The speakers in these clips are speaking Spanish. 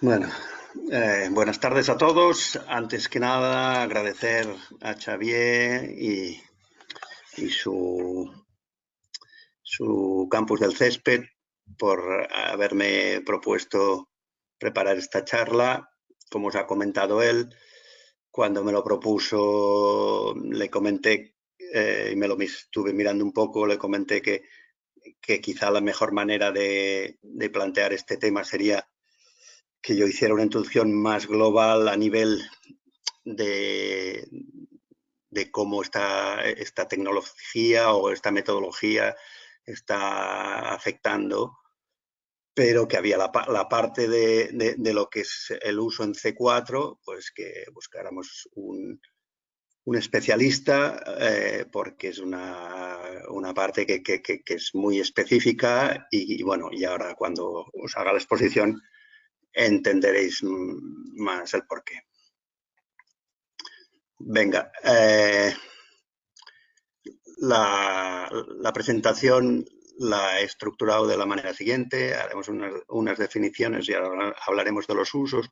Bueno, buenas tardes a todos. Antes que nada, agradecer a Xavier y su campus del césped por haberme propuesto preparar esta charla. Como os ha comentado él, cuando me lo propuso, le comenté, y me lo estuve mirando un poco, le comenté que quizá la mejor manera de plantear este tema sería que yo hiciera una introducción más global a nivel de, de cómo esta tecnología o esta metodología está afectando, pero que había la parte de lo que es el uso en C4, pues que buscáramos un especialista, porque es una parte que es muy específica y bueno, y ahora cuando os haga la exposición entenderéis más el porqué. Venga, la presentación la he estructurado de la manera siguiente. Haremos unas definiciones y ahora hablaremos de los usos.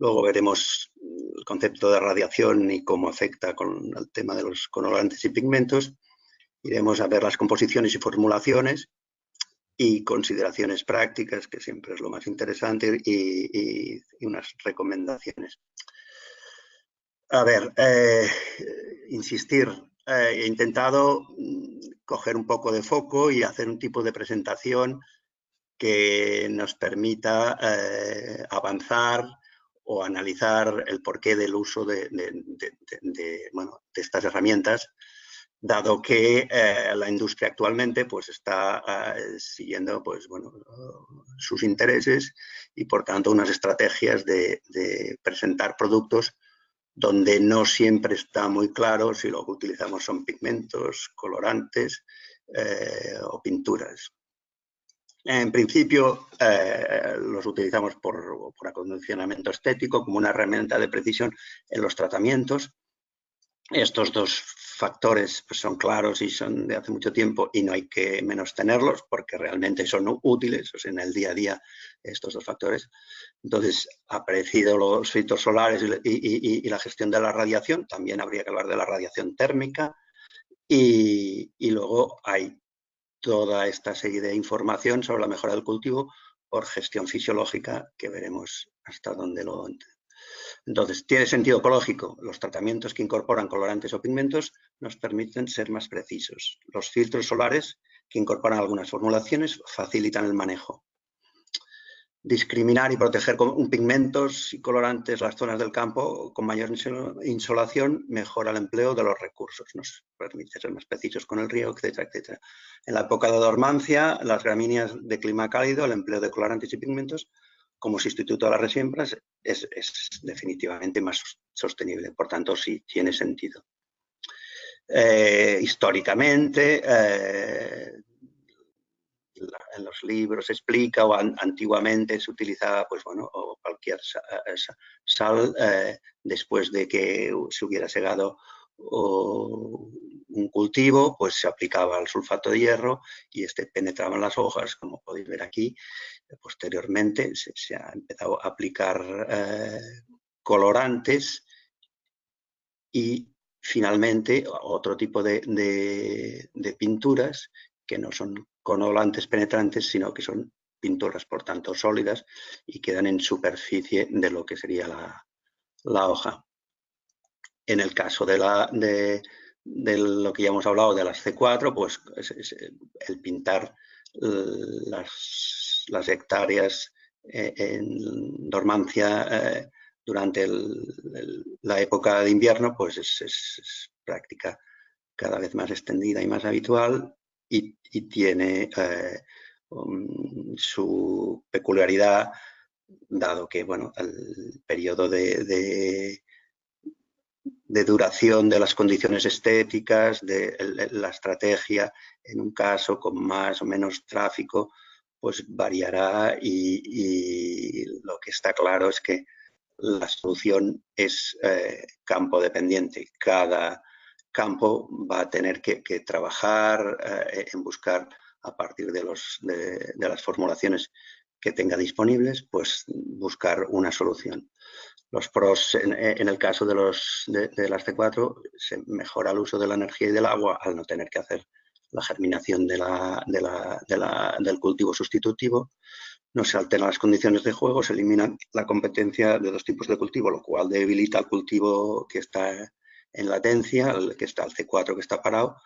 Luego veremos el concepto de radiación y cómo afecta con el tema de los colorantes y pigmentos. Iremos a ver las composiciones y formulaciones y consideraciones prácticas, que siempre es lo más interesante, y unas recomendaciones. A ver, insistir, he intentado coger un poco de foco y hacer un tipo de presentación que nos permita avanzar o analizar el porqué del uso de estas herramientas, dado que la industria actualmente pues, está siguiendo pues, bueno, sus intereses y, por tanto, unas estrategias de presentar productos donde no siempre está muy claro si lo que utilizamos son pigmentos, colorantes o pinturas. En principio, los utilizamos por acondicionamiento estético como una herramienta de precisión en los tratamientos. Estos dos factores pues, son claros y son de hace mucho tiempo y no hay que menos tenerlos porque realmente son útiles, o sea, en el día a día, estos dos factores. Entonces, ha aparecido los filtros solares y la gestión de la radiación. También habría que hablar de la radiación térmica y luego hay toda esta serie de información sobre la mejora del cultivo por gestión fisiológica que veremos hasta dónde lo entiende. Entonces, tiene sentido ecológico. Los tratamientos que incorporan colorantes o pigmentos nos permiten ser más precisos. Los filtros solares que incorporan algunas formulaciones facilitan el manejo. Discriminar y proteger con pigmentos y colorantes las zonas del campo con mayor insolación mejora el empleo de los recursos, nos permite ser más precisos con el riego, etcétera, etcétera. En la época de dormancia, las gramíneas de clima cálido, el empleo de colorantes y pigmentos como sustituto a las resiembras es definitivamente más sostenible, por tanto sí tiene sentido. Históricamente, en los libros explica, o antiguamente se utilizaba, pues bueno, o cualquier sal después de que se hubiera segado un cultivo, pues se aplicaba el sulfato de hierro y este penetraba en las hojas, como podéis ver aquí. Posteriormente se ha empezado a aplicar colorantes y finalmente otro tipo de pinturas que no son colorantes penetrantes, sino que son pinturas, por tanto, sólidas y quedan en superficie de lo que sería la hoja. En el caso de lo que ya hemos hablado de las C4, pues es el pintar las hectáreas en dormancia durante la época de invierno, pues es práctica cada vez más extendida y más habitual y tiene su peculiaridad, dado que bueno, el periodo de duración de las condiciones estéticas, de la estrategia, en un caso con más o menos tráfico, pues variará y lo que está claro es que la solución es campo dependiente. Cada campo va a tener que trabajar en buscar a partir de las formulaciones que tenga disponibles, pues buscar una solución. Los pros, en el caso de las C4, se mejora el uso de la energía y del agua al no tener que hacer la germinación del cultivo sustitutivo. No se alteran las condiciones de juego, se elimina la competencia de dos tipos de cultivo, lo cual debilita el cultivo que está en latencia, el C4 que está parado.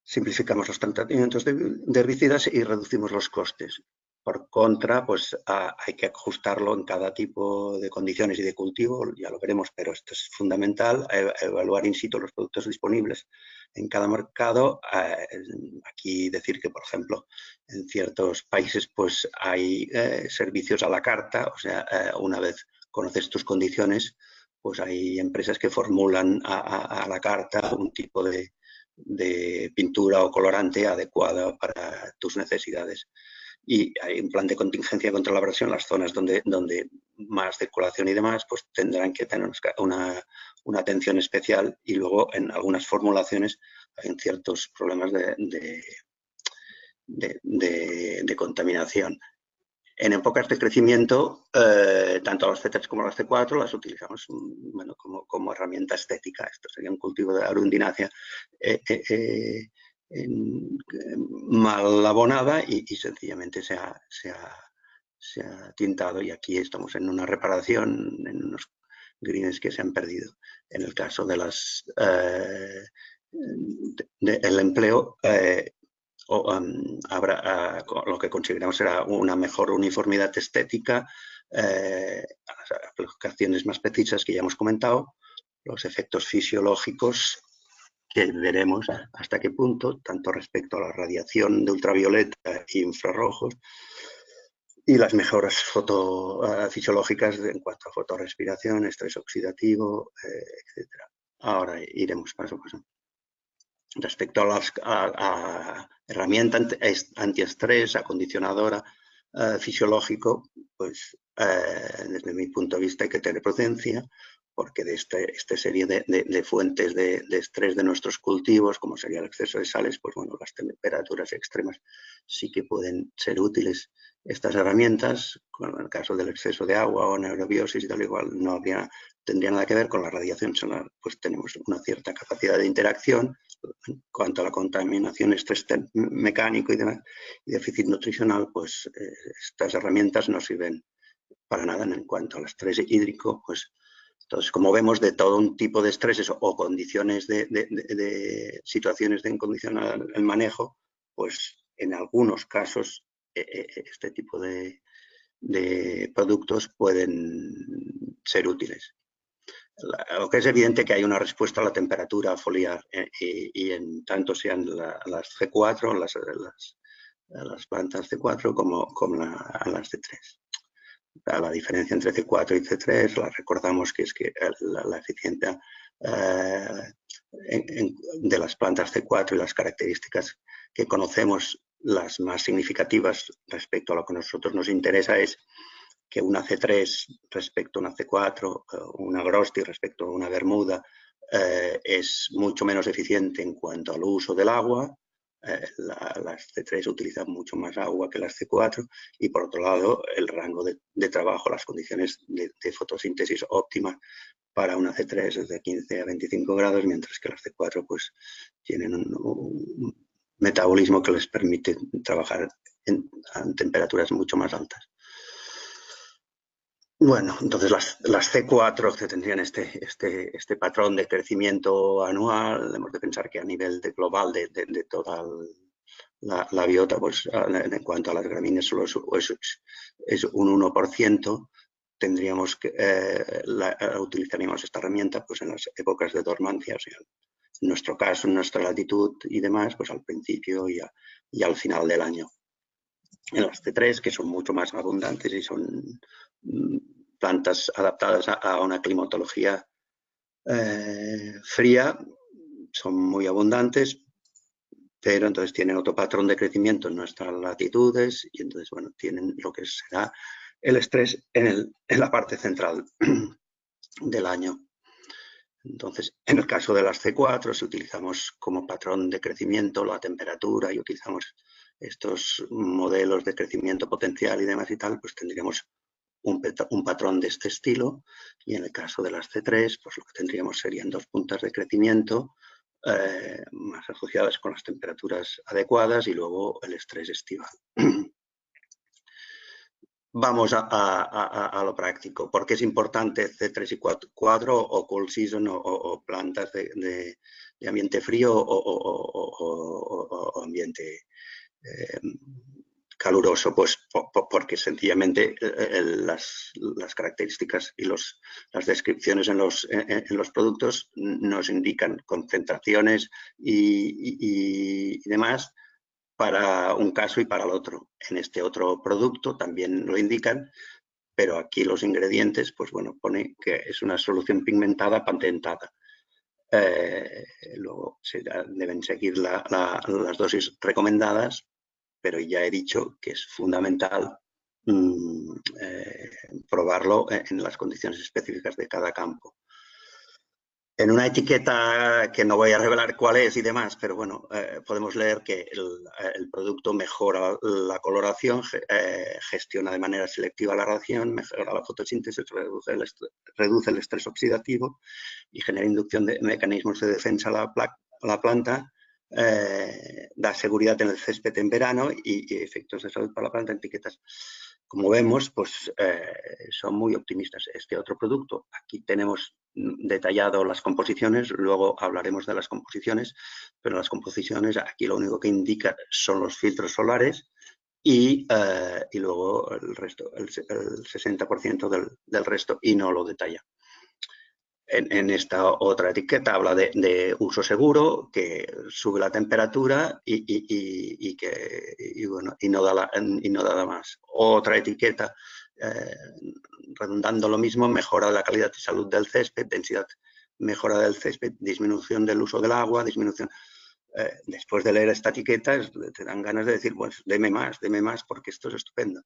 Simplificamos los tratamientos de herbicidas y reducimos los costes. Por contra, pues hay que ajustarlo en cada tipo de condiciones y de cultivo, ya lo veremos, pero esto es fundamental, evaluar in situ los productos disponibles en cada mercado. Aquí decir que, por ejemplo, en ciertos países pues hay servicios a la carta, o sea, una vez conoces tus condiciones, pues hay empresas que formulan a la carta un tipo de pintura o colorante adecuada para tus necesidades. Y hay un plan de contingencia contra la abrasión. Las zonas donde más circulación y demás, pues tendrán que tener una atención especial, y luego en algunas formulaciones hay ciertos problemas de contaminación. En épocas de crecimiento, tanto las C3 como las C4 las utilizamos bueno, como herramienta estética. Esto sería un cultivo de arundinacia mal abonada y sencillamente se ha tintado, y aquí estamos en una reparación, en unos greens que se han perdido. En el caso de el empleo, habrá lo que conseguiremos será una mejor uniformidad estética, las aplicaciones más precisas que ya hemos comentado, los efectos fisiológicos que veremos hasta qué punto, tanto respecto a la radiación de ultravioleta e infrarrojos, y las mejoras fisiológicas en cuanto a fotorrespiración, estrés oxidativo, etc. Ahora iremos paso a paso. Respecto a herramienta antiestrés, acondicionadora, fisiológico, pues desde mi punto de vista hay que tener prudencia, porque de esta serie de fuentes de estrés de nuestros cultivos, como sería el exceso de sales, pues bueno, las temperaturas extremas sí que pueden ser útiles. Estas herramientas, en el caso del exceso de agua o anaerobiosis y tal, igual no tendría nada que ver con la radiación solar, pues tenemos una cierta capacidad de interacción. En cuanto a la contaminación, estrés mecánico y demás, y déficit nutricional, pues estas herramientas no sirven para nada. En cuanto al estrés hídrico, pues entonces, como vemos, de todo un tipo de estreses o condiciones de situaciones de incondicional el manejo, pues en algunos casos este tipo de productos pueden ser útiles. Lo que es evidente que hay una respuesta a la temperatura foliar y en tanto sean las C4, las plantas C4 como las C3. La diferencia entre C4 y C3 la recordamos, que es que la eficiencia de las plantas C4 y las características que conocemos, las más significativas respecto a lo que a nosotros nos interesa, es que una C3 respecto a una C4, una Grosti respecto a una Bermuda, es mucho menos eficiente en cuanto al uso del agua. Las C3 utilizan mucho más agua que las C4, y por otro lado el rango de trabajo, las condiciones de fotosíntesis óptimas para una C3 es de 15 a 25 grados, mientras que las C4 pues tienen un metabolismo que les permite trabajar a temperaturas mucho más altas. Bueno, entonces las C4 que tendrían este patrón de crecimiento anual, hemos de pensar que a nivel global de toda la biota, pues en cuanto a las gramíneas solo es un 1%, tendríamos que utilizaríamos esta herramienta pues en las épocas de dormancia, o sea, en nuestro caso, en nuestra latitud y demás, pues al principio y al final del año. En las C3, que son mucho más abundantes y son plantas adaptadas a una climatología fría, son muy abundantes, pero entonces tienen otro patrón de crecimiento en nuestras latitudes, y entonces, bueno, tienen lo que será el estrés en la parte central del año. Entonces, en el caso de las C4, si utilizamos como patrón de crecimiento la temperatura y utilizamos estos modelos de crecimiento potencial y demás y tal, pues tendríamos un patrón de este estilo, y en el caso de las C3, pues lo que tendríamos serían 2 puntas de crecimiento más asociadas con las temperaturas adecuadas y luego el estrés estival. Vamos a lo práctico. ¿Por qué es importante C3 y 4 o cold season o plantas de ambiente frío o ambiente caluroso? Pues porque sencillamente las características y las descripciones en los productos nos indican concentraciones y demás para un caso y para el otro. En este otro producto también lo indican, pero aquí los ingredientes, pues bueno, pone que es una solución pigmentada patentada. Luego deben seguir las dosis recomendadas, pero ya he dicho que es fundamental probarlo en las condiciones específicas de cada campo. En una etiqueta que no voy a revelar cuál es y demás, pero bueno, podemos leer que el producto mejora la coloración, gestiona de manera selectiva la radiación, mejora la fotosíntesis, reduce el estrés oxidativo y genera inducción de mecanismos de defensa a la planta, da seguridad en el césped en verano y efectos de salud para la planta en etiquetas. Como vemos, pues son muy optimistas. Este otro producto, aquí tenemos detallado las composiciones, luego hablaremos de las composiciones, pero las composiciones aquí lo único que indica son los filtros solares y luego el resto, el 60% del resto, y no lo detalla. En esta otra etiqueta habla de uso seguro, que sube la temperatura y no da nada más. Otra etiqueta, redundando lo mismo, mejora la calidad y salud del césped, densidad, mejora del césped, disminución del uso del agua, disminución. Después de leer esta etiqueta te dan ganas de decir, pues deme más, porque esto es estupendo.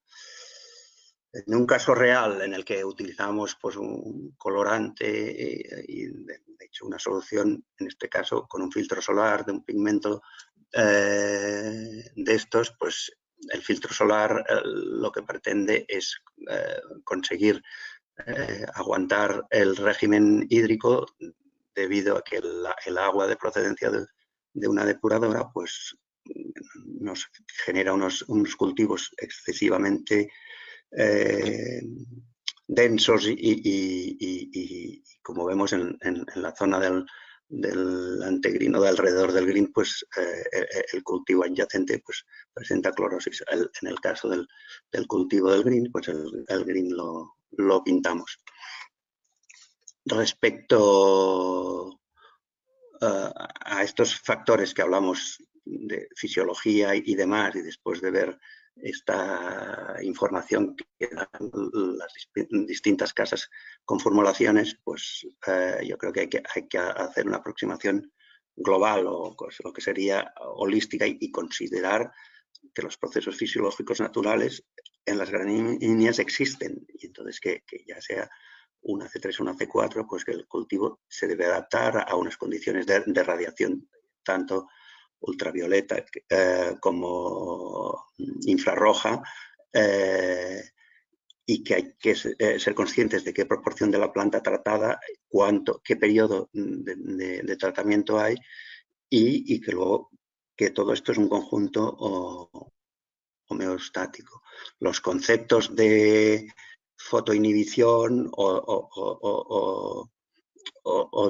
En un caso real en el que utilizamos pues, un colorante y de hecho una solución, en este caso con un filtro solar de un pigmento de estos, pues el filtro solar lo que pretende es conseguir aguantar el régimen hídrico debido a que el agua de procedencia de una depuradora pues nos genera unos cultivos excesivamente densos y como vemos en la zona del antegrino de alrededor del green, pues el cultivo adyacente pues presenta clorosis. En el caso del cultivo del green, pues el green lo pintamos. Respecto a estos factores que hablamos de fisiología y demás, y después de ver esta información que dan las distintas casas con formulaciones, pues yo creo que hay que hacer una aproximación global o lo que sería holística y considerar que los procesos fisiológicos naturales en las gramíneas existen, y entonces que ya sea una C3 o una C4, pues que el cultivo se debe adaptar a unas condiciones de radiación, tanto ultravioleta como infrarroja, y que hay que ser conscientes de qué proporción de la planta tratada, qué periodo de tratamiento hay, y que luego que todo esto es un conjunto homeostático. Los conceptos de fotoinhibición o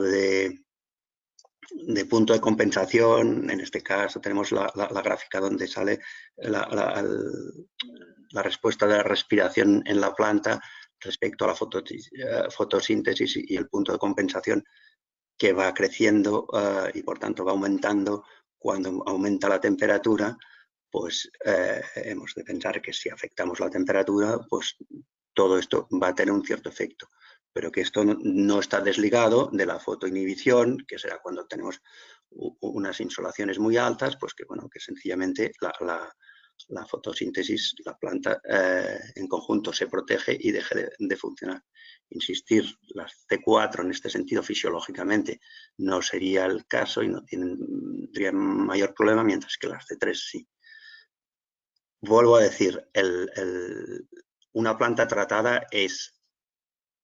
de punto de compensación, en este caso tenemos la gráfica donde sale la respuesta de la respiración en la planta respecto a la fotosíntesis y el punto de compensación que va creciendo y por tanto va aumentando cuando aumenta la temperatura. Pues hemos de pensar que si afectamos la temperatura, pues todo esto va a tener un cierto efecto, pero que esto no está desligado de la fotoinhibición, que será cuando tenemos unas insolaciones muy altas, pues que, bueno, que sencillamente la fotosíntesis, la planta en conjunto se protege y deje de funcionar. Insistir, las C4 en este sentido fisiológicamente no sería el caso y no tendrían mayor problema, mientras que las C3 sí. vuelvo a decir, una planta tratada es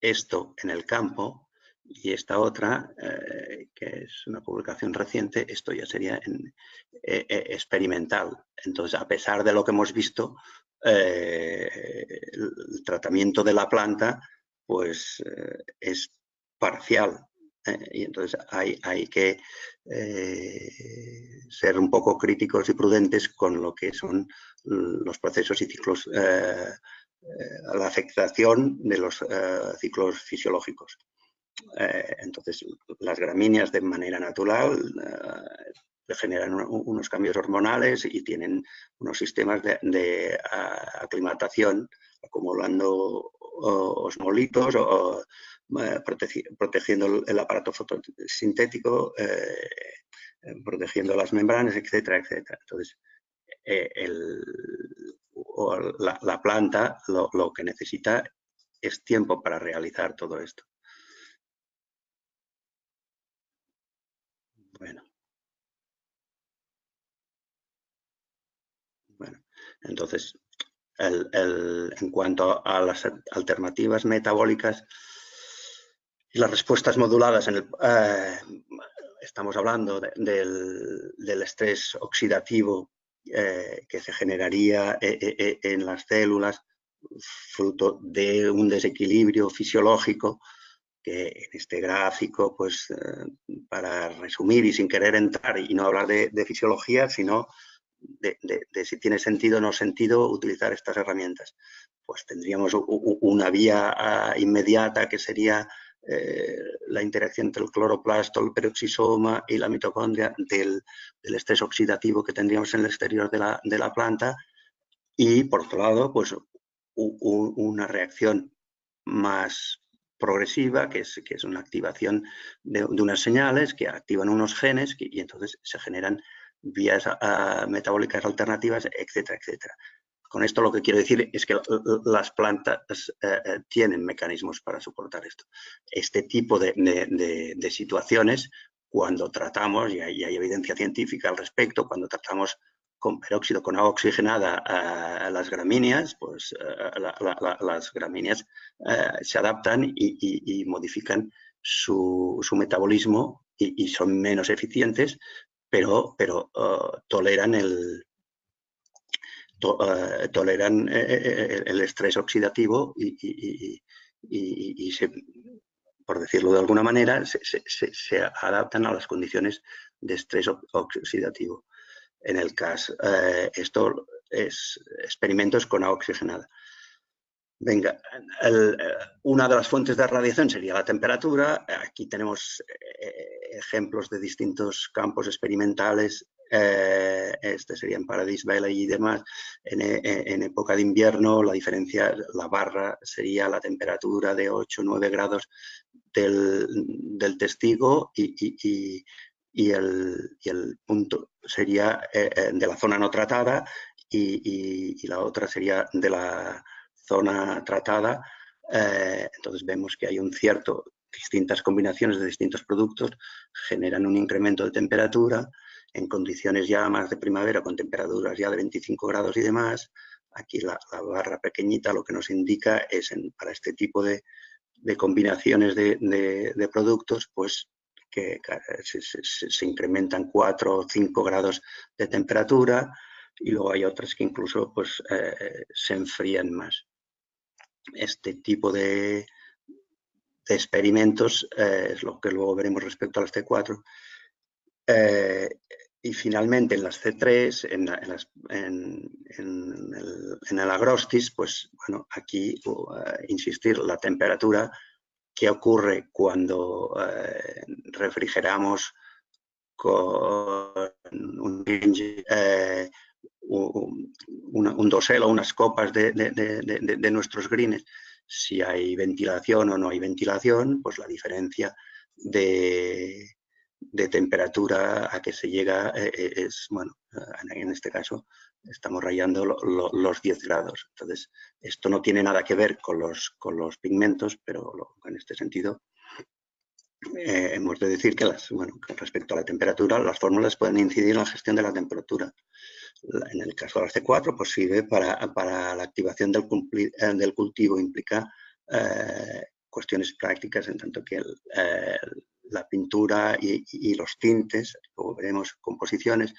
esto en el campo, y esta otra, que es una publicación reciente, esto ya sería experimental. Entonces, a pesar de lo que hemos visto, el tratamiento de la planta pues es parcial. Y entonces hay que ser un poco críticos y prudentes con lo que son los procesos y ciclos, la afectación de los ciclos fisiológicos. Entonces, las gramíneas de manera natural generan unos cambios hormonales y tienen unos sistemas de aclimatación, acumulando osmolitos o protegiendo el aparato fotosintético, protegiendo las membranas, etcétera, etcétera. Entonces, la planta lo que necesita es tiempo para realizar todo esto. Bueno, entonces, en cuanto a las alternativas metabólicas y las respuestas moduladas, estamos hablando del estrés oxidativo que se generaría en las células fruto de un desequilibrio fisiológico, que en este gráfico, pues para resumir y sin querer entrar y no hablar de fisiología, sino de si tiene sentido o no sentido utilizar estas herramientas. Pues tendríamos una vía inmediata que sería la interacción entre el cloroplasto, el peroxisoma y la mitocondria del estrés oxidativo que tendríamos en el exterior de la planta, y por otro lado, pues una reacción más progresiva, que es una activación de unas señales que activan unos genes y entonces se generan vías metabólicas alternativas, etcétera, etcétera. Con esto lo que quiero decir es que las plantas tienen mecanismos para soportar esto. Este tipo de situaciones, cuando tratamos, y hay evidencia científica al respecto, cuando tratamos con peróxido, con agua oxigenada a las gramíneas, pues las gramíneas se adaptan y modifican su metabolismo y son menos eficientes, pero toleran el estrés oxidativo y se, por decirlo de alguna manera, se adaptan a las condiciones de estrés oxidativo. En el caso, esto es experimentos con agua oxigenada. Venga, una de las fuentes de radiación sería la temperatura. Aquí tenemos ejemplos de distintos campos experimentales. Este sería en Paradise Valley y demás. En época de invierno, la diferencia, la barra sería la temperatura de 8 o 9 grados del testigo y el punto sería de la zona no tratada y la otra sería de la zona tratada. Entonces vemos que hay distintas combinaciones de distintos productos generan un incremento de temperatura en condiciones ya más de primavera, con temperaturas ya de 25 grados y demás. Aquí la barra pequeñita lo que nos indica es para este tipo de combinaciones de productos, pues que se incrementan 4 o 5 grados de temperatura, y luego hay otras que incluso pues, se enfrían más. Este tipo de experimentos es lo que luego veremos respecto a las T4. Y finalmente en las C3, en el agrostis, pues bueno, aquí insistir, la temperatura que ocurre cuando refrigeramos con un dosel o unas copas de nuestros greens. Si hay ventilación o no hay ventilación, pues la diferencia de temperatura a que se llega es, bueno, en este caso estamos rayando los 10 grados. Entonces, esto no tiene nada que ver con los pigmentos, pero en este sentido hemos de decir que, con respecto a la temperatura, las fórmulas pueden incidir en la gestión de la temperatura. En el caso de la C4, pues sirve para la activación del cultivo, implica cuestiones prácticas, en tanto que la pintura y los tintes, como veremos, composiciones,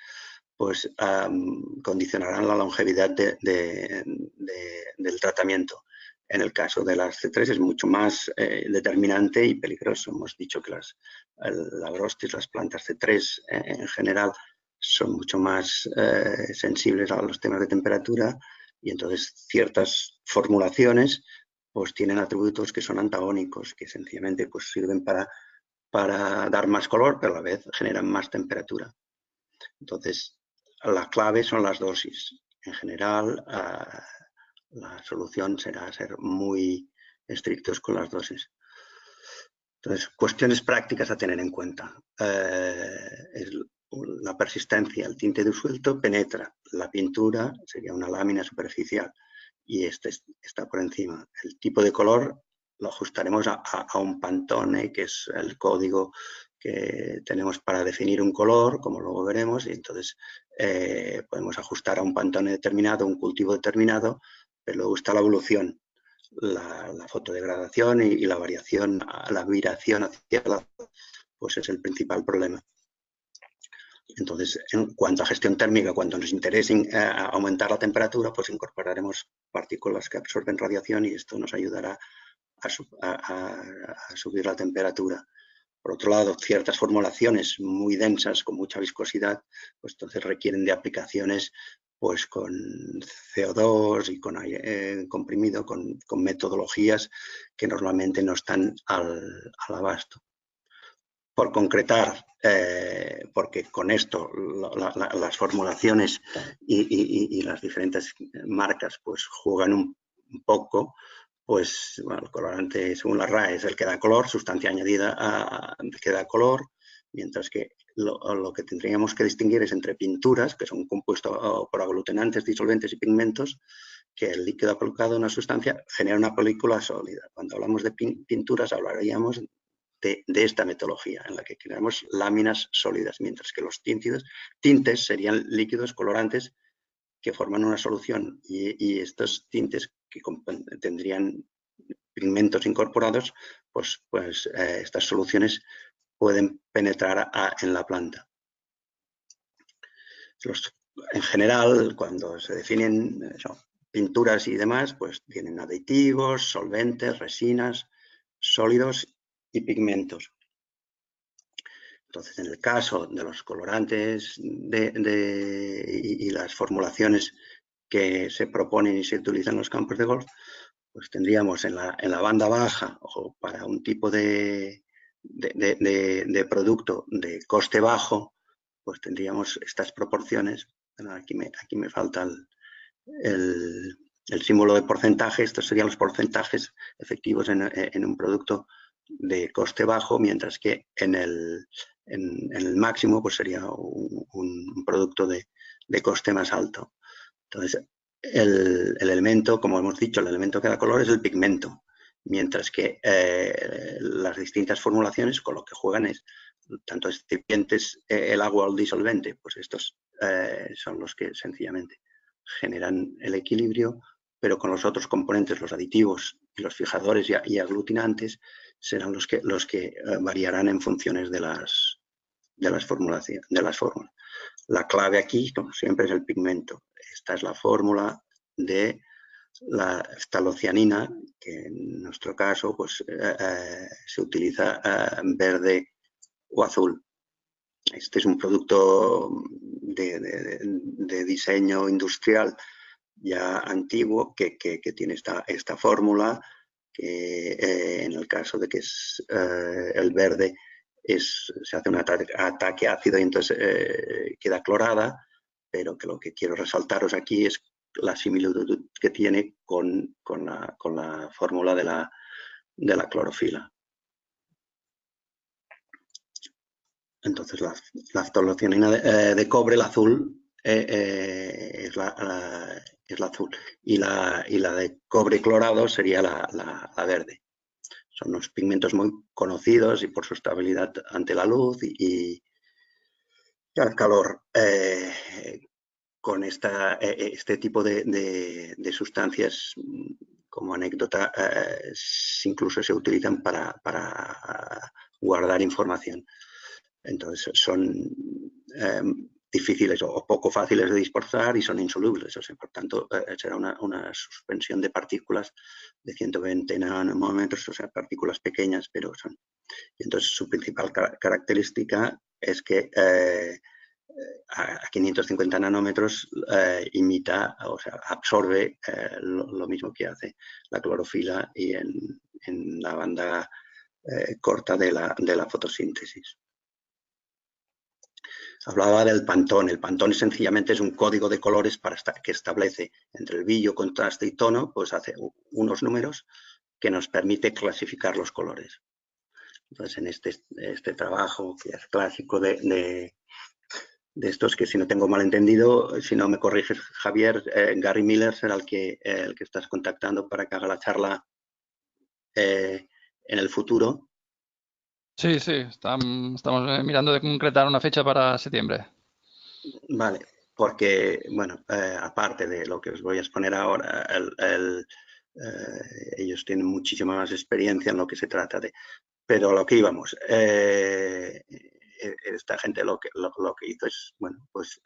pues condicionarán la longevidad del tratamiento. En el caso de las C3 es mucho más determinante y peligroso. Hemos dicho que la agrostis, las plantas C3 en general, son mucho más sensibles a los temas de temperatura, y entonces ciertas formulaciones pues tienen atributos que son antagónicos, que sencillamente pues sirven para dar más color, pero a la vez generan más temperatura. Entonces, la clave son las dosis. En general, la solución será ser muy estrictos con las dosis. Entonces, cuestiones prácticas a tener en cuenta. La persistencia, el tinte disuelto penetra. La pintura sería una lámina superficial y este está por encima. El tipo de color lo ajustaremos a un Pantone, que es el código que tenemos para definir un color, como luego veremos, y entonces podemos ajustar a un Pantone determinado, un cultivo determinado, pero luego está la evolución, la fotodegradación y la variación, la viración hacia el lado, pues es el principal problema. Entonces, en cuanto a gestión térmica, cuando nos interese aumentar la temperatura, pues incorporaremos partículas que absorben radiación y esto nos ayudará a subir la temperatura. Por otro lado, ciertas formulaciones muy densas, con mucha viscosidad, pues entonces requieren de aplicaciones pues con CO2 y con aire comprimido, con metodologías que normalmente no están al abasto. Por concretar, porque con esto las formulaciones y las diferentes marcas pues juegan un poco, pues bueno, el colorante según la RAE es el que da color, sustancia añadida que da color, mientras que lo que tendríamos que distinguir es entre pinturas, que son compuestos por aglutinantes, disolventes y pigmentos, que el líquido aplicado a una sustancia genera una película sólida. Cuando hablamos de pinturas hablaríamos de esta metodología, en la que creamos láminas sólidas, mientras que los tintes serían líquidos colorantes que forman una solución, y estos tintes que tendrían pigmentos incorporados, pues estas soluciones pueden penetrar en la planta. En general, cuando se definen pinturas y demás, pues tienen aditivos, solventes, resinas, sólidos y pigmentos. Entonces, en el caso de los colorantes y las formulaciones que se proponen y se utilizan en los campos de golf, pues tendríamos en la banda baja, o para un tipo de producto de coste bajo, pues tendríamos estas proporciones. Aquí me falta el símbolo de porcentaje. Estos serían los porcentajes efectivos en un producto de coste bajo, mientras que en el máximo pues sería un producto de coste más alto. Entonces, el elemento, como hemos dicho, el elemento que da color es el pigmento, mientras que las distintas formulaciones con lo que juegan es tanto excipientes, el agua o el disolvente, pues estos son los que sencillamente generan el equilibrio, pero con los otros componentes, los aditivos y los fijadores y aglutinantes, serán los que variarán en funciones de las formulaciones, de las fórmulas. La clave aquí, como siempre, es el pigmento. Esta es la fórmula de la phthalocianina, que en nuestro caso pues, se utiliza verde o azul. Este es un producto de diseño industrial ya antiguo que tiene esta fórmula, que en el caso de que es el verde, se hace un ataque ácido y entonces queda clorada, pero que lo que quiero resaltaros aquí es la similitud que tiene con la fórmula de la clorofila. Entonces la phthalocianina de cobre, el azul, es la azul, y la de cobre clorado sería la verde. Son unos pigmentos muy conocidos y por su estabilidad ante la luz y al calor. Con este tipo de sustancias, como anécdota, incluso se utilizan para guardar información. Entonces son difíciles o poco fáciles de dispersar y son insolubles. O sea, por tanto, será una suspensión de partículas de 120 nanómetros, o sea, partículas pequeñas, pero son. Y entonces su principal característica es que a 550 nanómetros imita, o sea, absorbe lo mismo que hace la clorofila y en la banda corta de la fotosíntesis. Hablaba del Pantone. El Pantone sencillamente es un código de colores que establece entre el brillo, contraste y tono, pues hace unos números que nos permite clasificar los colores. Entonces, en este trabajo, que es clásico de estos, que si no tengo mal entendido, si no me corriges, Javier, Gary Miller será el que estás contactando para que haga la charla en el futuro. Sí, sí, estamos mirando de concretar una fecha para septiembre. Vale, porque, bueno, aparte de lo que os voy a exponer ahora, ellos tienen muchísima más experiencia en lo que se trata de. Pero a lo que íbamos, esta gente lo que hizo es, bueno, pues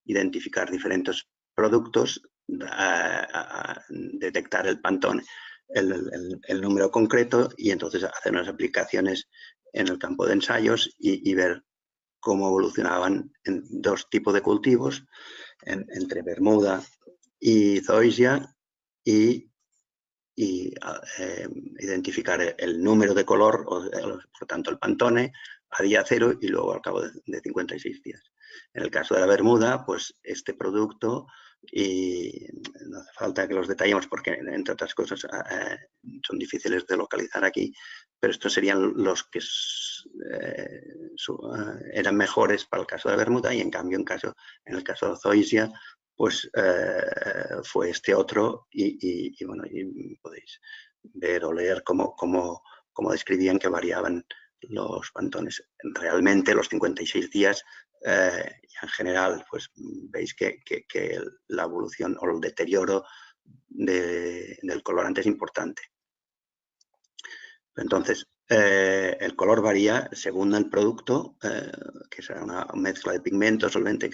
identificar diferentes productos, detectar el Pantone, el número concreto, y entonces hacer unas aplicaciones en el campo de ensayos y ver cómo evolucionaban en dos tipos de cultivos, entre Bermuda y Zoysia, y identificar el número de color, por tanto el Pantone, a día cero y luego al cabo de 56 días. En el caso de la Bermuda, pues este producto, y no hace falta que los detallemos porque, entre otras cosas, son difíciles de localizar aquí, pero estos serían los que eran mejores para el caso de Bermuda, y en cambio en el caso de Zoysia, pues fue este otro, y bueno, y podéis ver o leer cómo describían que variaban los Pantones. Realmente los 56 días, en general, pues veis que la evolución o el deterioro del colorante es importante. Entonces, el color varía según el producto, que será una mezcla de pigmentos, solvente,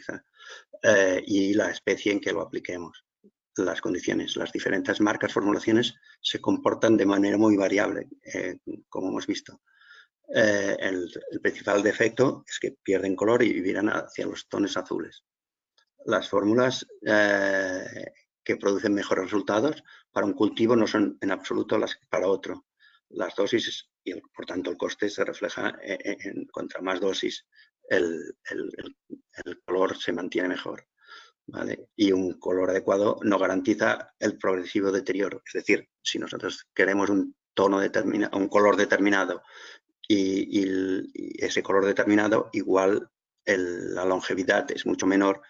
y la especie en que lo apliquemos. Las condiciones, las diferentes marcas, formulaciones se comportan de manera muy variable, como hemos visto. El principal defecto es que pierden color y viran hacia los tonos azules. Las fórmulas que producen mejores resultados para un cultivo no son en absoluto las que para otro. Las dosis y, por tanto, el coste se refleja contra más dosis, el color se mantiene mejor. ¿Vale? Y un color adecuado no garantiza el progresivo deterioro. Es decir, si nosotros queremos un color determinado y ese color determinado, igual la longevidad es mucho menor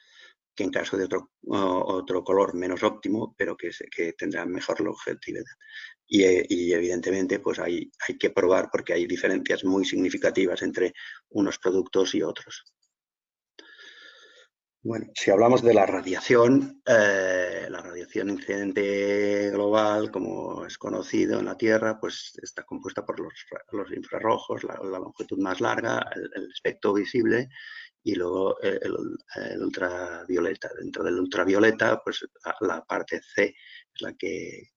que en caso de otro color menos óptimo, pero que tendrá mejor longevidad. Y evidentemente, pues hay que probar, porque hay diferencias muy significativas entre unos productos y otros. Bueno, si hablamos de la radiación incidente global, como es conocido en la Tierra, pues está compuesta por los infrarrojos, la longitud más larga, el espectro visible, y luego el ultravioleta. Dentro del ultravioleta, pues la parte C es la que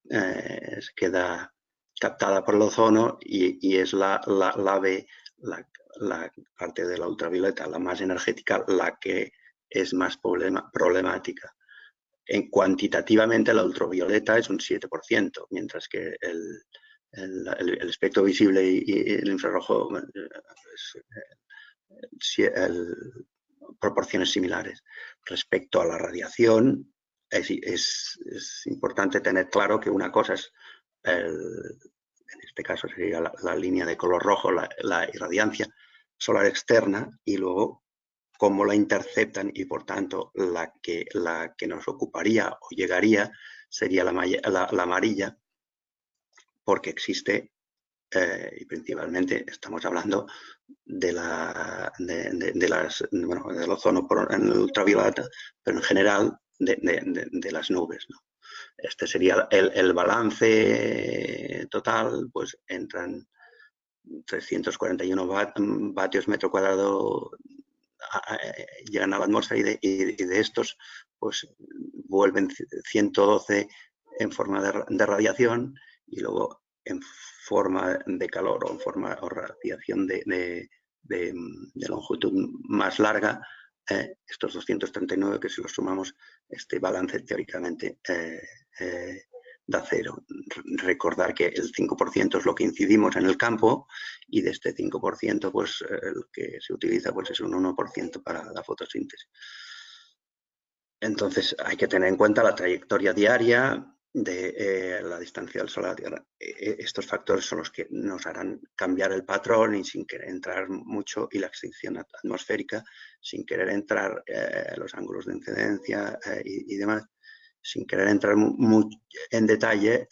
se queda captada por el ozono, y es la B, la parte de la ultravioleta, la más energética, la que es más problemática. Cuantitativamente, la ultravioleta es un 7%, mientras que el espectro visible y el infrarrojo proporciones similares. Respecto a la radiación, es importante tener claro que una cosa es, en este caso sería la línea de color rojo, la irradiancia solar externa, y luego cómo la interceptan, y por tanto la que nos ocuparía o llegaría sería la amarilla, porque existe y principalmente estamos hablando del ozono en el ultravioleta, pero en general de las nubes, ¿no? Este sería el balance total, pues entran 341 vatios metro cuadrado, llegan a la atmósfera y de estos pues vuelven 112 en forma de radiación y luego en forma de calor o en forma o radiación de longitud más larga, estos 239 que si los sumamos, este balance teóricamente da cero. Recordar que el 5% es lo que incidimos en el campo y de este 5% pues lo que se utiliza pues es un 1% para la fotosíntesis. Entonces hay que tener en cuenta la trayectoria diaria de la distancia del Sol a la Tierra. Estos factores son los que nos harán cambiar el patrón y sin querer entrar mucho, y la extinción atmosférica, sin querer entrar los ángulos de incidencia y demás, sin querer entrar en detalle,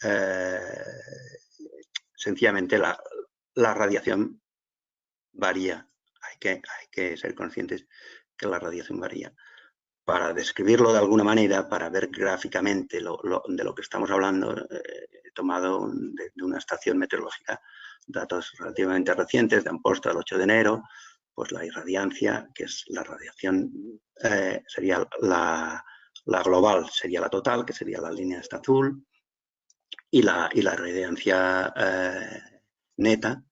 sencillamente la radiación varía. Hay que ser conscientes que la radiación varía. Para describirlo de alguna manera, para ver gráficamente de lo que estamos hablando, he tomado de una estación meteorológica datos relativamente recientes, de Amposta, del 8 de enero, pues la irradiancia, que es la radiación, sería la global, sería la total, que sería la línea esta azul, y la irradiancia neta,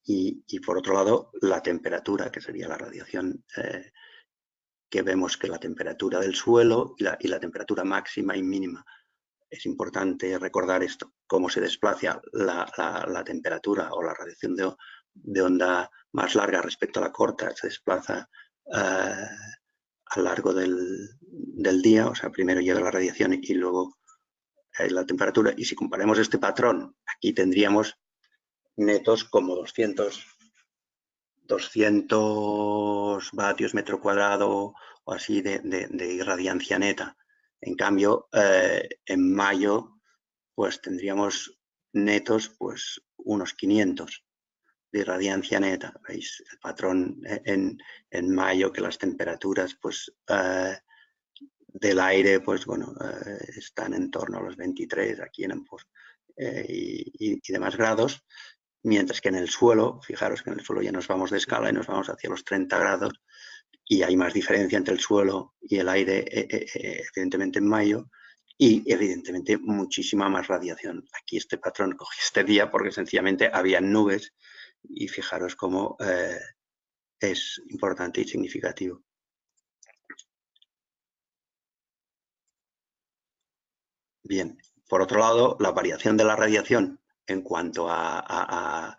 y por otro lado la temperatura, que sería la radiación que vemos que la temperatura del suelo y la temperatura máxima y mínima. Es importante recordar esto, cómo se desplaza la temperatura o la radiación de onda más larga respecto a la corta, se desplaza a lo largo del día, o sea, primero llega la radiación y luego la temperatura. Y si comparamos este patrón, aquí tendríamos netos como 200 vatios metro cuadrado o así de irradiancia neta. En cambio, en mayo, pues tendríamos netos pues unos 500 de irradiancia neta. ¿Veis el patrón en mayo, que las temperaturas pues del aire pues bueno están en torno a los 23 aquí en Amposta y demás grados, mientras que en el suelo, fijaros que en el suelo ya nos vamos de escala y nos vamos hacia los 30 grados y hay más diferencia entre el suelo y el aire, evidentemente en mayo, y evidentemente muchísima más radiación. Aquí este patrón cogí este día porque sencillamente había nubes y fijaros cómo es importante y significativo. Bien, por otro lado, la variación de la radiación en cuanto a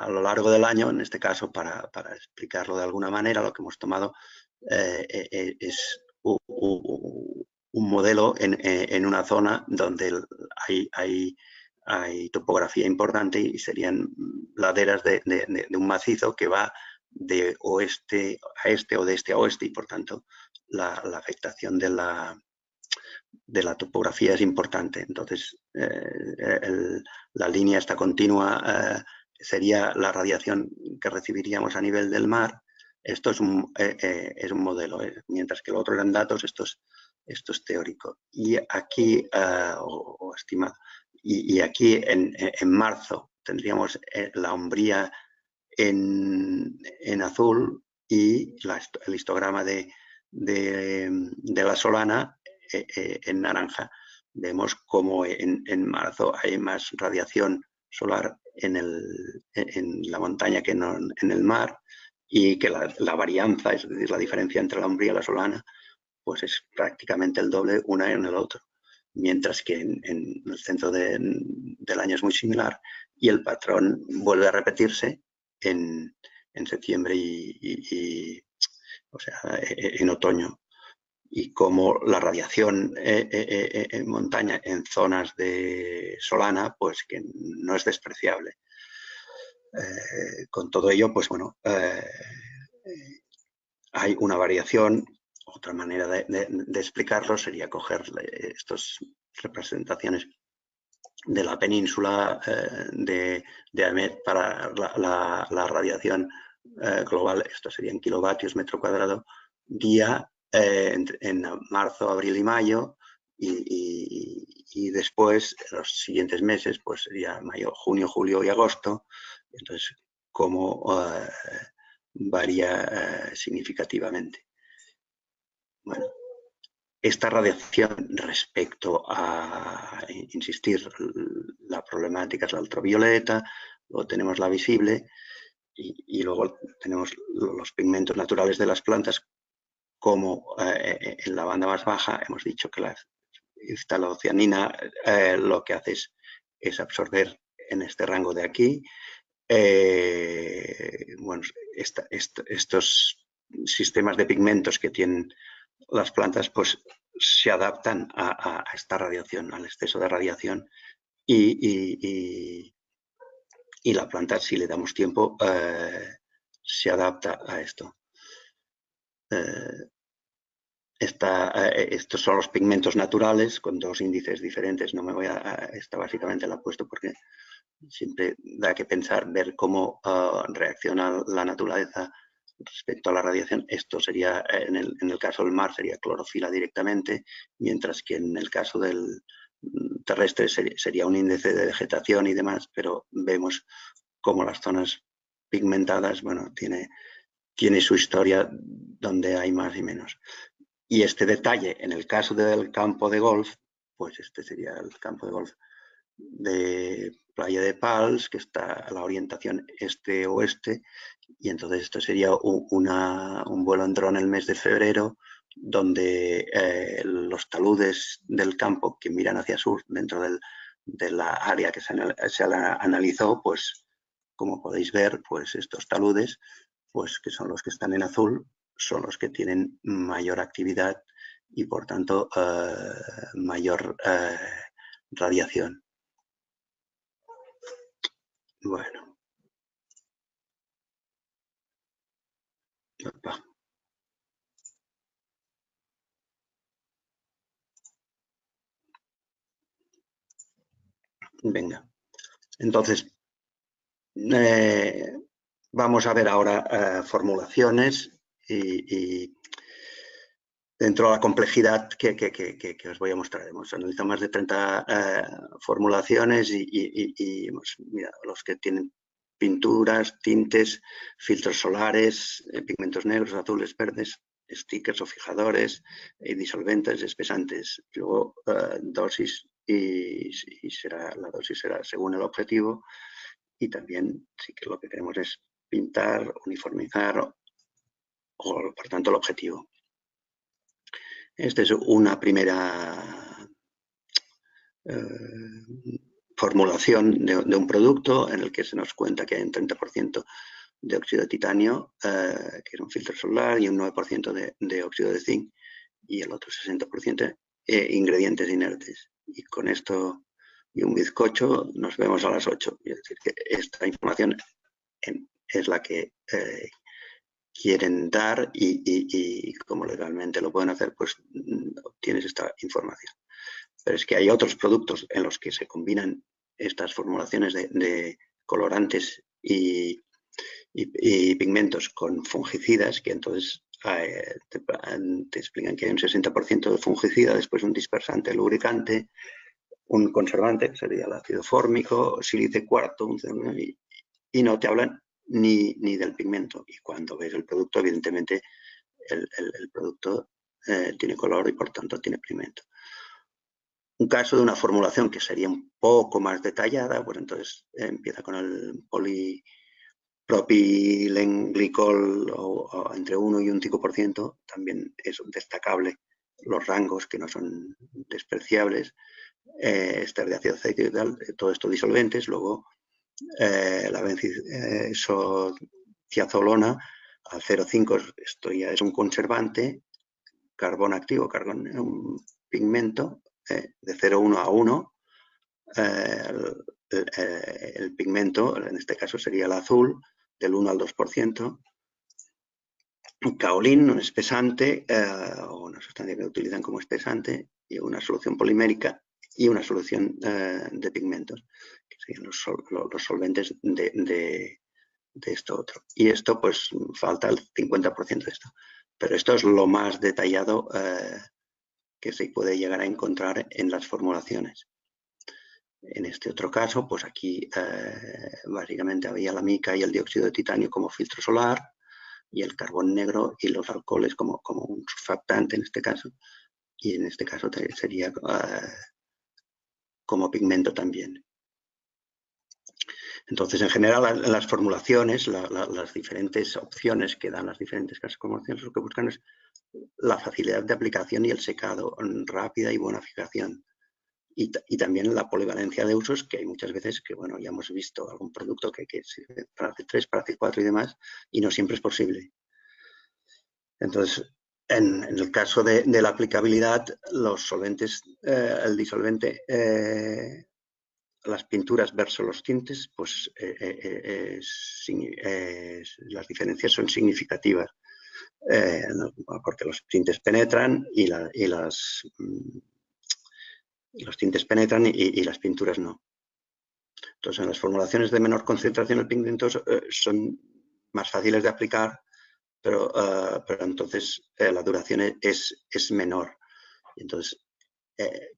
lo largo del año, en este caso, para explicarlo de alguna manera, lo que hemos tomado es un modelo en una zona donde hay topografía importante y serían laderas de un macizo que va de oeste a este o de este a oeste, y por tanto la afectación de la topografía es importante. Entonces, la línea esta continua sería la radiación que recibiríamos a nivel del mar. Esto es un modelo, mientras que lo otro eran datos, esto es teórico. Y aquí, o estimado, y aquí en marzo tendríamos la Umbría en azul y el histograma de la Solana en naranja. Vemos como en marzo hay más radiación solar en la montaña que en el mar, y que la varianza, es decir, la diferencia entre la Umbría y la Solana, pues es prácticamente el doble una en el otro, mientras que en el centro del año es muy similar y el patrón vuelve a repetirse en septiembre o sea, en otoño. Y como la radiación en montaña, en zonas de Solana, pues que no es despreciable. Con todo ello, pues bueno, hay una variación. Otra manera de explicarlo sería coger estas representaciones de la península de Amet para la radiación global. Esto serían kilovatios metro cuadrado día en marzo, abril y mayo, y después, en los siguientes meses, pues sería mayo, junio, julio y agosto. Entonces, cómo varía significativamente. Bueno, esta radiación respecto a, insistir, la problemática es la ultravioleta, luego tenemos la visible y luego tenemos los pigmentos naturales de las plantas, como en la banda más baja hemos dicho que la phthalocianina lo que hace es absorber en este rango de aquí. Bueno, estos sistemas de pigmentos que tienen las plantas pues se adaptan a esta radiación, al exceso de radiación, y la planta, si le damos tiempo, se adapta a esto. Estos son los pigmentos naturales con dos índices diferentes. No me voy a esta básicamente la he puesto porque siempre da que pensar, ver cómo reacciona la naturaleza respecto a la radiación. Esto sería, en el caso del mar, sería clorofila directamente, mientras que en el caso del terrestre sería un índice de vegetación y demás, pero vemos cómo las zonas pigmentadas, bueno, tiene su historia donde hay más y menos. Y este detalle, en el caso del campo de golf, pues este sería el campo de golf de Playa de Pals, que está a la orientación este-oeste, y entonces esto sería un vuelo en dron el mes de febrero, donde los taludes del campo que miran hacia sur, dentro de la área que se analizó, pues como podéis ver, pues estos taludes, pues que son los que están en azul, son los que tienen mayor actividad y por tanto mayor radiación. Bueno. Opa. Venga. Entonces, vamos a ver ahora formulaciones y dentro de la complejidad que os voy a mostrar. Hemos analizado más de 30 formulaciones y hemos mirado los que tienen pinturas, tintes, filtros solares, pigmentos negros, azules, verdes, stickers o fijadores, disolventes, espesantes. Luego dosis y la dosis será según el objetivo, y también sí que lo que queremos es pintar, uniformizar o por tanto el objetivo. Esta es una primera formulación de un producto en el que se nos cuenta que hay un 30% de óxido de titanio, que es un filtro solar, y un 9% de óxido de zinc, y el otro 60% ingredientes inertes. Y con esto y un bizcocho nos vemos a las 8. Es decir, que esta información es la que quieren dar y como legalmente lo pueden hacer, pues obtienes esta información. Pero es que hay otros productos en los que se combinan estas formulaciones de colorantes y pigmentos con fungicidas, que entonces te explican que hay un 60% de fungicida, después un dispersante lubricante, un conservante, que sería el ácido fórmico, sílice cuarto, y no te hablan ni del pigmento. Y cuando ves el producto, evidentemente el producto tiene color y por tanto tiene pigmento. Un caso de una formulación que sería un poco más detallada, pues entonces empieza con el polipropilenglicol o entre 1 y un 5%, también es destacable los rangos que no son despreciables, ester de ácido acético y tal, todo esto disolventes. Luego la benzisociazolona al 0,5, esto ya es un conservante, carbón activo, un pigmento de 0,1 a 1, el pigmento, en este caso sería el azul, del 1 al 2%, kaolín, un espesante o una sustancia que utilizan como espesante, y una solución polimérica y una solución de pigmentos, que serían los solventes de esto otro. Y esto, pues, falta el 50% de esto. Pero esto es lo más detallado que se puede llegar a encontrar en las formulaciones. En este otro caso, pues aquí básicamente había la mica y el dióxido de titanio como filtro solar y el carbón negro y los alcoholes como un surfactante en este caso. Y en este caso sería como pigmento también. Entonces, en general, las formulaciones, las diferentes opciones que dan las diferentes casas de formulaciones, lo que buscan es la facilidad de aplicación y el secado, rápida y buena fijación. Y también la polivalencia de usos, que hay muchas veces que, bueno, ya hemos visto algún producto que sirve para C3, para C4 y demás, y no siempre es posible. Entonces, en el caso de la aplicabilidad, los solventes, el disolvente, las pinturas versus los tintes, pues las diferencias son significativas, porque los tintes penetran y los tintes penetran y las pinturas no. Entonces, en las formulaciones de menor concentración de pigmentos son más fáciles de aplicar, pero entonces la duración es menor. Entonces,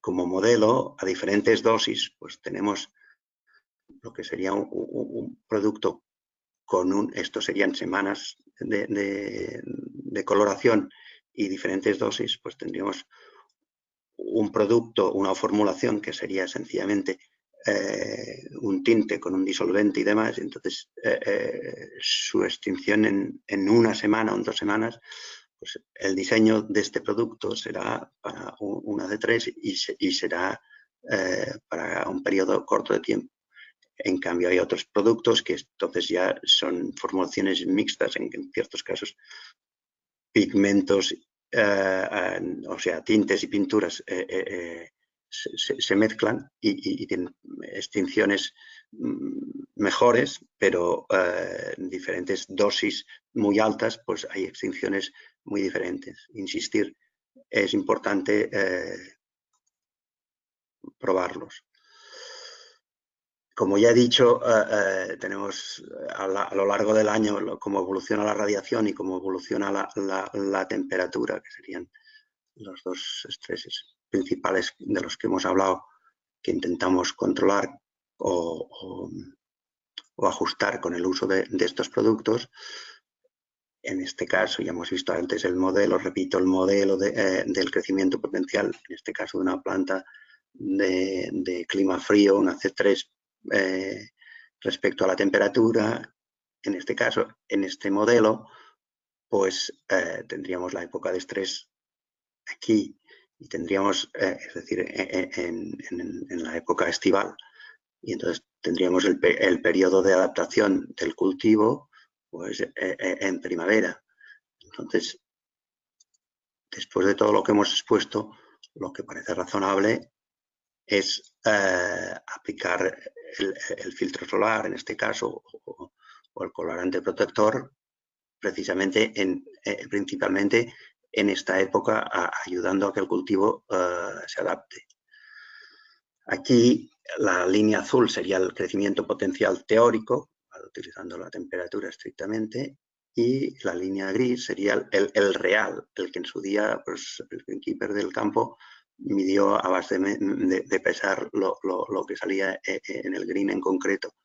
como modelo, a diferentes dosis, pues tenemos lo que sería un producto con esto serían semanas de coloración y diferentes dosis, pues tendríamos un producto, una formulación que sería sencillamente un tinte con un disolvente y demás. Entonces, su extinción en una semana o en 2 semanas, pues el diseño de este producto será para una de 3 y será para un periodo corto de tiempo. En cambio, hay otros productos que entonces ya son formulaciones mixtas, en ciertos casos pigmentos, o sea, tintes y pinturas se mezclan y tienen extinciones mejores, pero en diferentes dosis muy altas, pues hay extinciones muy diferentes. Insistir, es importante probarlos. Como ya he dicho, tenemos a lo largo del año cómo evoluciona la radiación y cómo evoluciona la temperatura, que serían los dos estreses principales de los que hemos hablado, que intentamos controlar o ajustar con el uso de estos productos. En este caso, ya hemos visto antes el modelo, repito, el modelo del crecimiento potencial, en este caso de una planta de clima frío, una C3, respecto a la temperatura. En este caso, en este modelo, pues tendríamos la época de estrés aquí y tendríamos, es decir, en la época estival. Y entonces tendríamos el periodo de adaptación del cultivo pues, en primavera. Entonces, después de todo lo que hemos expuesto, lo que parece razonable es aplicar el filtro solar, en este caso, o el colorante protector, precisamente principalmente en esta época, ayudando a que el cultivo se adapte. Aquí la línea azul sería el crecimiento potencial teórico, utilizando la temperatura estrictamente, y la línea gris sería el real, el que en su día pues, el greenkeeper del campo midió a base de pesar lo que salía en el green en concreto.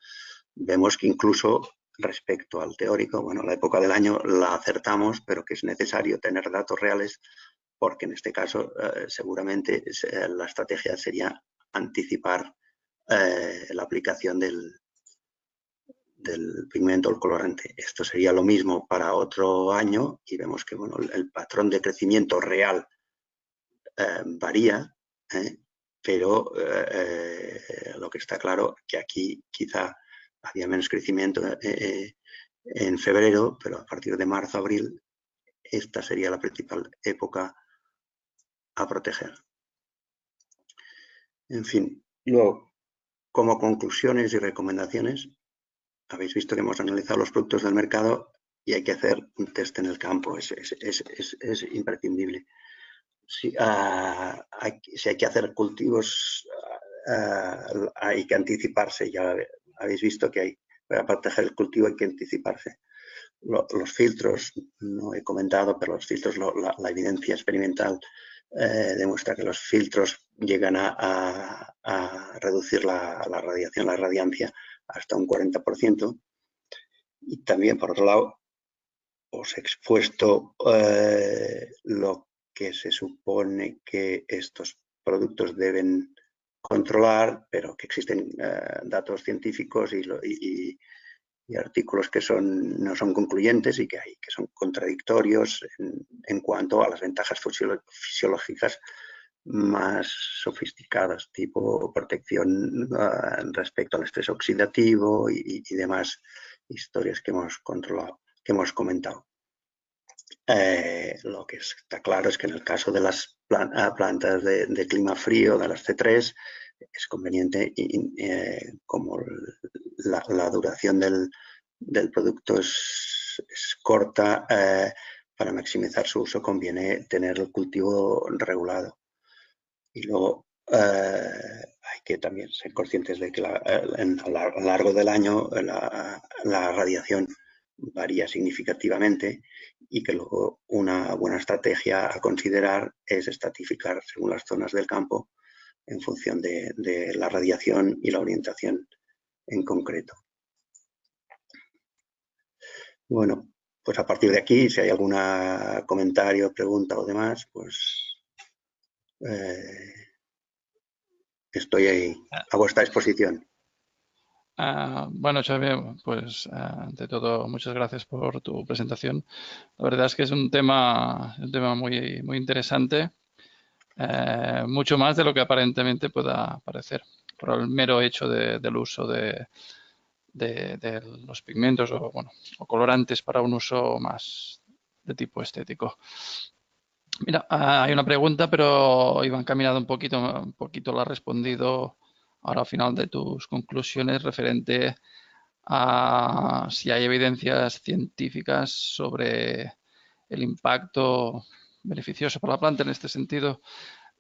Vemos que incluso respecto al teórico, bueno, la época del año la acertamos, pero que es necesario tener datos reales porque en este caso seguramente la estrategia sería anticipar la aplicación del pigmento o el colorante. Esto sería lo mismo para otro año y vemos que bueno, el patrón de crecimiento real varía, pero lo que está claro que aquí quizá había menos crecimiento en febrero, pero a partir de marzo, abril, esta sería la principal época a proteger. En fin, luego, como conclusiones y recomendaciones, habéis visto que hemos analizado los productos del mercado y hay que hacer un test en el campo, es imprescindible. Si hay que hacer cultivos hay que anticiparse. Ya habéis visto que para proteger el cultivo hay que anticiparse. Los filtros, no he comentado, pero los filtros, la evidencia experimental demuestra que los filtros llegan a reducir la radiación, la radiancia, hasta un 40%. Y también, por otro lado, os he expuesto lo que se supone que estos productos deben controlar, pero que existen datos científicos y artículos que no son concluyentes y que son contradictorios en cuanto a las ventajas fisiológicas más sofisticadas, tipo protección respecto al estrés oxidativo y demás historias que hemos comentado. Lo que está claro es que en el caso de las plantas de clima frío, de las C3, es conveniente, como la duración del producto es corta, para maximizar su uso conviene tener el cultivo regulado. Y luego hay que también ser conscientes de que a lo largo del año la radiación varía significativamente y que luego una buena estrategia a considerar es estratificar según las zonas del campo en función de la radiación y la orientación en concreto. Bueno, pues a partir de aquí, si hay algún comentario, pregunta o demás, pues estoy ahí a vuestra disposición. Bueno, Xavier, pues ante todo, muchas gracias por tu presentación. La verdad es que es un tema muy, muy interesante, mucho más de lo que aparentemente pueda parecer, por el mero hecho del uso de los pigmentos o colorantes para un uso más de tipo estético. Mira, hay una pregunta, pero iba encaminado un poquito la has respondido ahora al final de tus conclusiones referente a si hay evidencias científicas sobre el impacto beneficioso para la planta en este sentido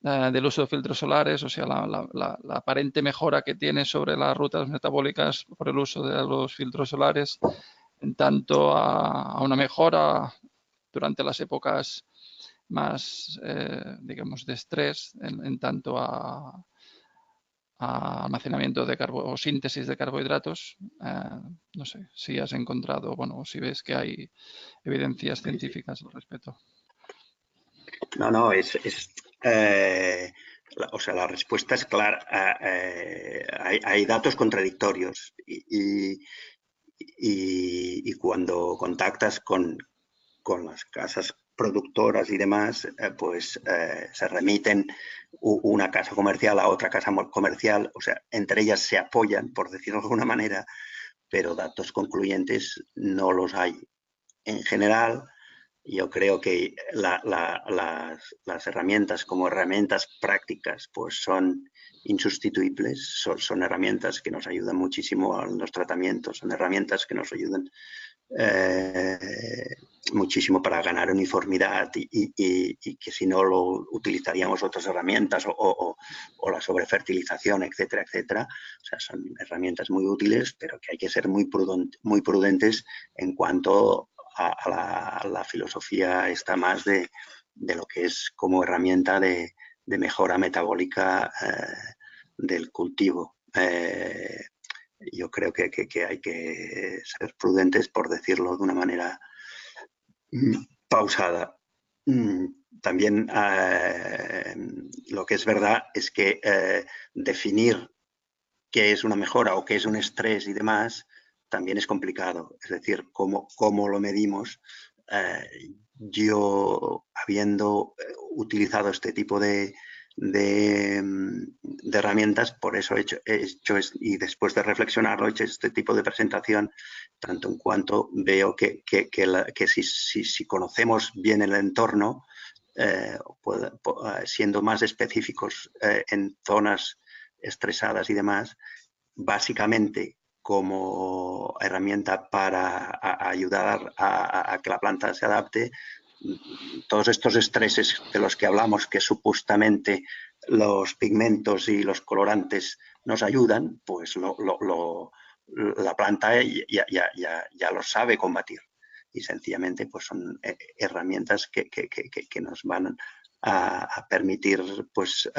del uso de filtros solares, o sea, la aparente mejora que tiene sobre las rutas metabólicas por el uso de los filtros solares, en tanto a una mejora durante las épocas más, digamos, de estrés, en tanto a almacenamiento de o síntesis de carbohidratos. No sé si has encontrado, o si ves que hay evidencias científicas al respecto. No, o sea, la respuesta es clara. Hay datos contradictorios y cuando contactas con las casas productoras y demás, pues se remiten una casa comercial a otra casa comercial, o sea, entre ellas se apoyan, por decirlo de alguna manera, pero datos concluyentes no los hay. En general, yo creo que las herramientas como herramientas prácticas pues son insustituibles, son herramientas que nos ayudan muchísimo a los tratamientos, son herramientas que nos ayudan muchísimo para ganar uniformidad y que si no lo utilizaríamos otras herramientas o la sobrefertilización, etcétera, etcétera. O sea, son herramientas muy útiles, pero que hay que ser muy prudentes en cuanto a la filosofía esta más de lo que es como herramienta de mejora metabólica del cultivo. Yo creo que hay que ser prudentes, por decirlo de una manera pausada. También lo que es verdad es que definir qué es una mejora o qué es un estrés y demás también es complicado. Es decir, cómo lo medimos. Yo, habiendo utilizado este tipo de herramientas, por eso he hecho y después de reflexionarlo, he hecho este tipo de presentación, tanto en cuanto veo que si conocemos bien el entorno, siendo más específicos en zonas estresadas y demás, básicamente como herramienta para ayudar a que la planta se adapte, todos estos estreses de los que hablamos, que supuestamente los pigmentos y los colorantes nos ayudan, pues la planta ya lo sabe combatir. Y sencillamente pues son herramientas que nos van a permitir pues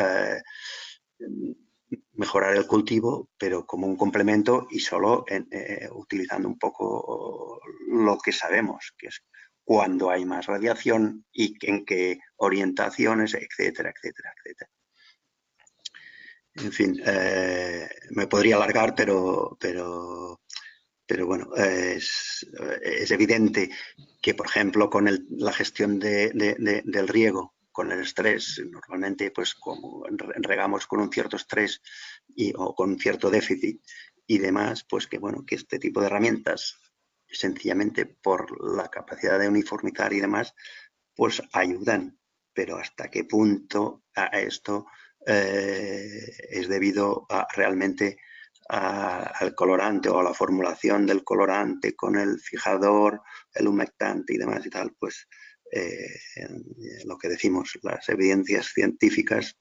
mejorar el cultivo, pero como un complemento y solo utilizando un poco lo que sabemos, que es cuándo hay más radiación y en qué orientaciones, etcétera, etcétera, etcétera. En fin, me podría alargar, pero bueno, es evidente que, por ejemplo, con la gestión del riego, con el estrés, normalmente, pues como regamos con un cierto estrés o con un cierto déficit y demás, pues que bueno, que este tipo de herramientas, sencillamente por la capacidad de uniformizar y demás, pues ayudan. Pero hasta qué punto a esto es debido realmente al colorante o a la formulación del colorante con el fijador, el humectante y demás y tal, pues lo que decimos, las evidencias científicas,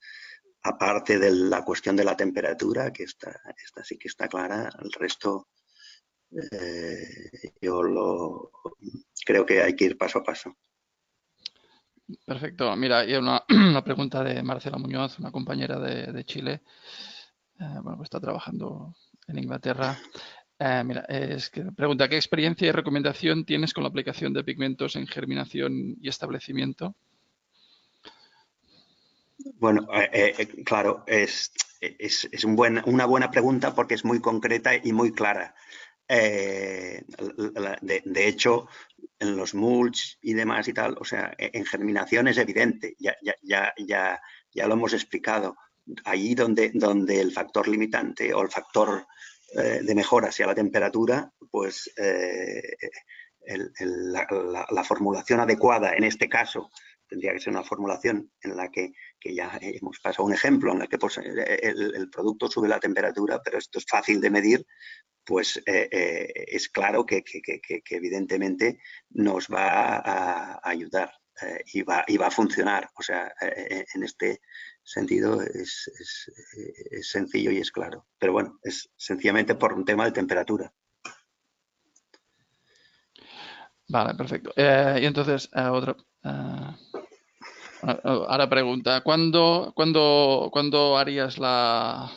aparte de la cuestión de la temperatura, que esta sí que está clara, el resto yo creo que hay que ir paso a paso. Perfecto. Mira, y una pregunta de Marcela Muñoz, una compañera de Chile, bueno, que está trabajando en Inglaterra. Mira, es que pregunta, ¿qué experiencia y recomendación tienes con la aplicación de pigmentos en germinación y establecimiento? Bueno, claro, es una buena pregunta porque es muy concreta y muy clara. De hecho, en los mulch y demás y tal, o sea, en germinación es evidente, ya lo hemos explicado. Allí donde el factor limitante o el factor de mejora sea la temperatura, pues la formulación adecuada en este caso tendría que ser una formulación en la que ya hemos pasado un ejemplo, en la que pues, el producto sube la temperatura, pero esto es fácil de medir, pues es claro que evidentemente nos va a ayudar y va a funcionar. O sea, en este sentido es sencillo y es claro. Pero bueno, es sencillamente por un tema de temperatura. Vale, perfecto. Y entonces, ahora pregunta, ¿cuándo harías la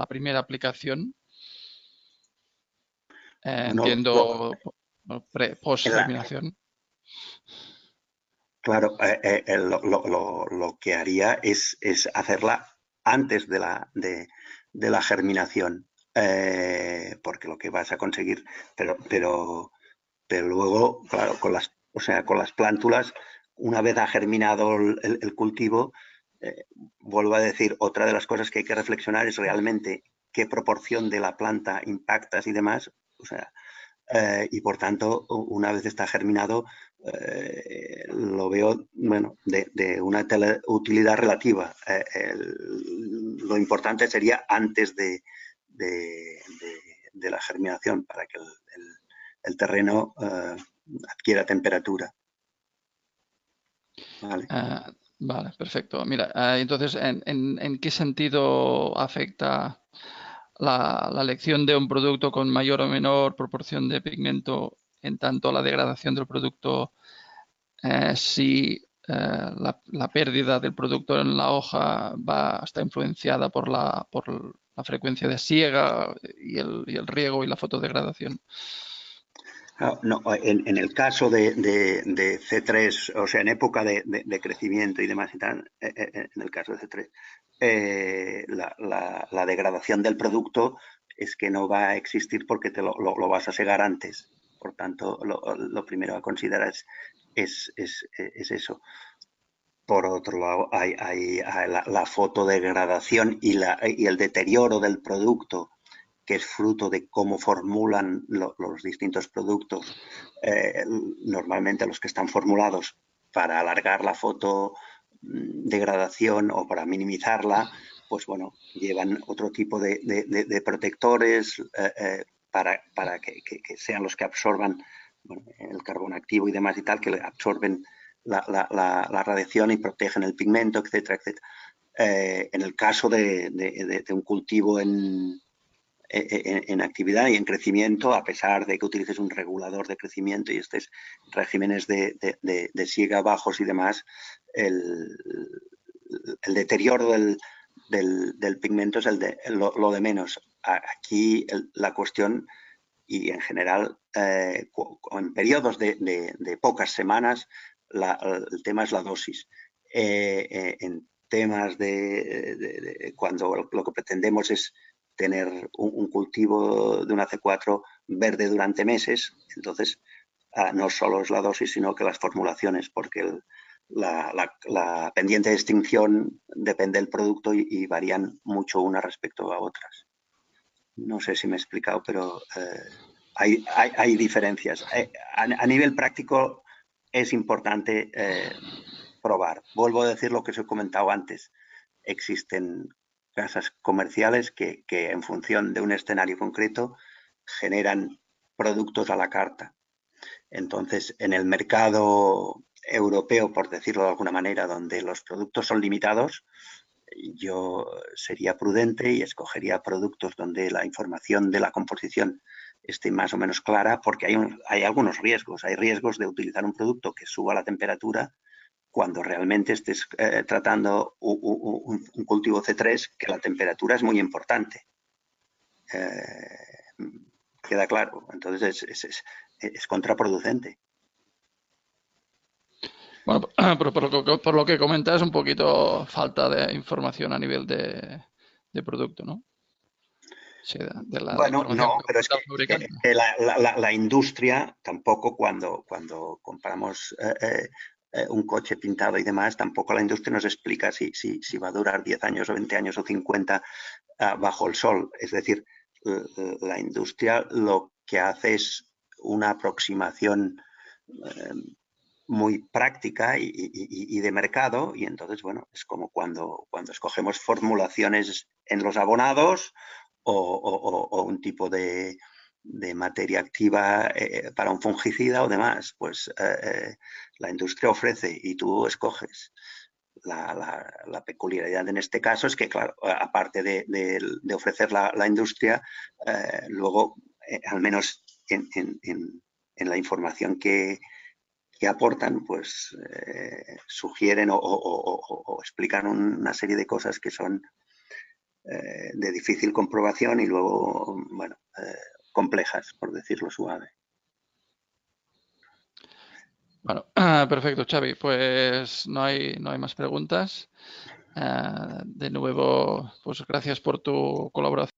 primera aplicación? Bueno, Entiendo en la, post-germinación. claro, lo que haría es hacerla antes de la germinación, porque lo que vas a conseguir, pero luego, claro, con las plántulas, una vez ha germinado el cultivo, eh, vuelvo a decir, otra de las cosas que hay que reflexionar es realmente qué proporción de la planta impactas y demás, o sea, y por tanto, una vez está germinado, lo veo bueno, de una utilidad relativa. Lo importante sería antes de la germinación para que el terreno adquiera temperatura. ¿Vale? Vale, perfecto. Mira, entonces, ¿en qué sentido afecta la elección de un producto con mayor o menor proporción de pigmento en tanto la degradación del producto, si la pérdida del producto en la hoja está influenciada por la frecuencia de siega y el riego y la fotodegradación? No, en el caso de C3, o sea, en época de crecimiento y demás y tal, en el caso de C3, la degradación del producto es que no va a existir porque lo vas a segar antes. Por tanto, lo primero a considerar es eso. Por otro lado, hay la fotodegradación y el deterioro del producto, que es fruto de cómo formulan los distintos productos, normalmente los que están formulados para alargar la fotodegradación o para minimizarla, pues bueno, llevan otro tipo de protectores para que sean los que absorban el carbono activo y demás y tal, que absorben la radiación y protegen el pigmento, etcétera, etcétera. En el caso de un cultivo en actividad y en crecimiento, a pesar de que utilices un regulador de crecimiento y estés regímenes de siega bajos y demás, el deterioro del pigmento es lo de menos. Aquí la cuestión, y en general en periodos de pocas semanas, el tema es la dosis. En temas cuando lo que pretendemos es tener un cultivo de una C4 verde durante meses, entonces no solo es la dosis, sino que las formulaciones, porque la pendiente de extinción depende del producto y varían mucho unas respecto a otras. No sé si me he explicado, pero hay diferencias. A nivel práctico es importante probar. Vuelvo a decir lo que os he comentado antes. Existen casas comerciales que en función de un escenario concreto generan productos a la carta. Entonces, en el mercado europeo, por decirlo de alguna manera, donde los productos son limitados, yo sería prudente y escogería productos donde la información de la composición esté más o menos clara, porque hay algunos riesgos. Hay riesgos de utilizar un producto que suba la temperatura cuando realmente estés tratando un cultivo C3, que la temperatura es muy importante. Queda claro. Entonces es contraproducente. Bueno, pero por lo que comentas, un poquito falta de información a nivel de producto, ¿no? Sí, de la Bueno, información no, pero es del que fabricante. la industria tampoco, cuando compramos un coche pintado y demás, tampoco la industria nos explica si va a durar 10 años o 20 años o 50 bajo el sol. Es decir, la industria lo que hace es una aproximación muy práctica y de mercado, y entonces, bueno, es como cuando escogemos formulaciones en los abonados o un tipo de materia activa para un fungicida o demás, pues la industria ofrece y tú escoges. La peculiaridad en este caso es que, claro, aparte de ofrecer la industria, luego, al menos en la información que aportan, pues sugieren o explican una serie de cosas que son de difícil comprobación y luego, bueno, complejas, por decirlo suave. Bueno, perfecto, Xavi. Pues no hay más preguntas. De nuevo, pues gracias por tu colaboración.